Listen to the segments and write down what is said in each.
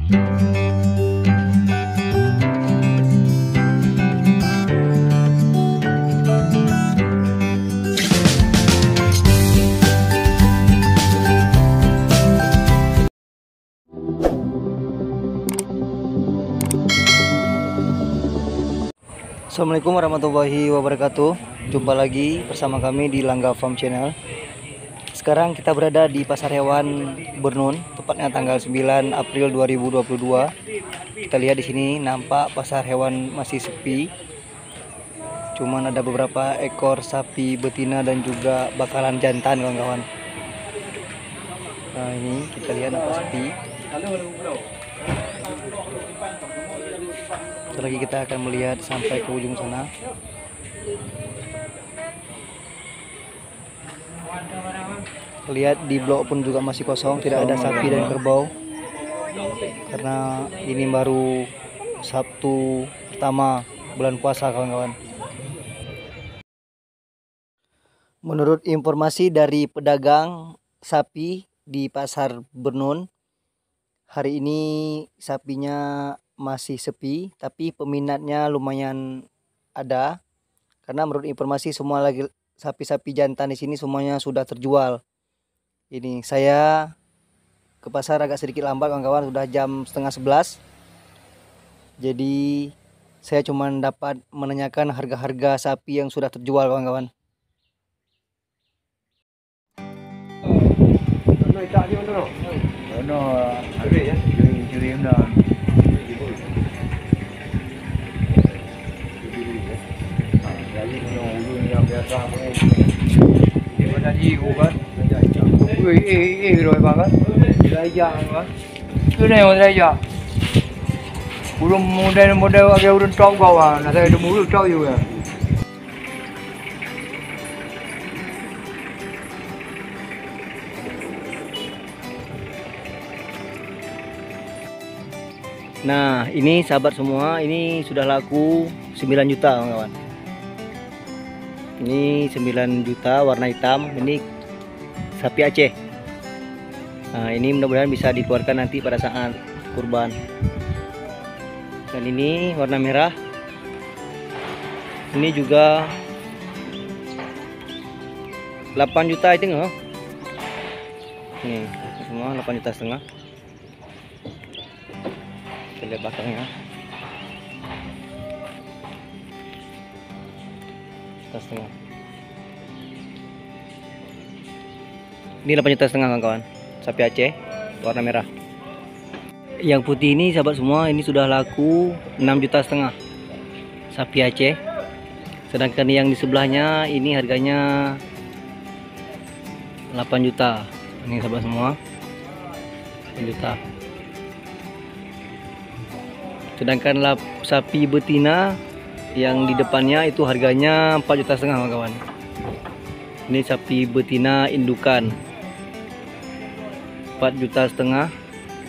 Assalamualaikum warahmatullahi wabarakatuh. Jumpa lagi bersama kami di Langga Farm Channel. Sekarang kita berada di Pasar Hewan Bernun, tepatnya tanggal 9 April 2022. Kita lihat di sini nampak pasar hewan masih sepi. Cuman ada beberapa ekor sapi betina dan juga bakalan jantan, kawan-kawan. Nah, ini kita lihat nampak sepi. Setelah lagi kita akan melihat sampai ke ujung sana. Lihat di blok pun juga masih kosong, tidak ada sapi dan kerbau. Karena ini baru Sabtu pertama bulan puasa, kawan-kawan. Menurut informasi dari pedagang sapi di Pasar Bernun, hari ini sapinya masih sepi, tapi peminatnya lumayan ada. Karena menurut informasi semua lagi sapi-sapi jantan di sini semuanya sudah terjual. Ini saya ke pasar agak sedikit lambat, kawan-kawan, sudah jam setengah 11. Jadi saya cuma dapat menanyakan harga-harga sapi yang sudah terjual, kawan-kawan. Rồi bà con đây giờ cái này ở đây giờ udah model agak udah trâu kau ah, nah saya udah mulu trâu juga. Nah, ini sahabat semua, ini sudah laku 9 juta, kawan-kawan. Ini 9 juta warna hitam, ini sapi Aceh. Nah, ini mudah-mudahan bisa dikeluarkan nanti pada saat kurban. Dan ini warna merah. Ini juga 8 juta itu enggak? Nih, semua 8 juta setengah. Kita lihat belakangnya. Juta setengah. Ini 8 juta setengah, kawan-kawan. Sapi Aceh warna merah. Yang putih ini sahabat semua, ini sudah laku 6 juta setengah. Sapi Aceh. Sedangkan yang di sebelahnya ini harganya 8 juta. Ini sahabat semua, 8 juta. Sedangkan sapi betina yang di depannya itu harganya 4 juta setengah, kawan-kawan. Ini sapi betina indukan 4 juta setengah.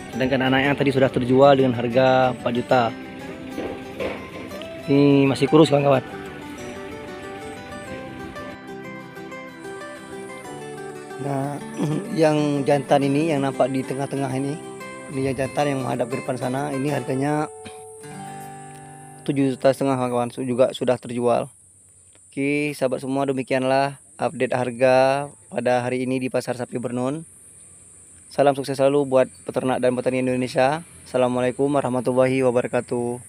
Sedangkan anaknya tadi sudah terjual dengan harga 4 juta. Ini masih kurus, kawan-kawan. Nah, yang jantan ini yang nampak di tengah-tengah ini yang jantan yang menghadap ke depan sana, ini harganya 7 juta setengah, kawan-kawan, juga sudah terjual. Oke, sahabat semua, demikianlah update harga pada hari ini di Pasar Sapi Bernun. Salam sukses selalu buat peternak dan petani Indonesia. Assalamualaikum warahmatullahi wabarakatuh.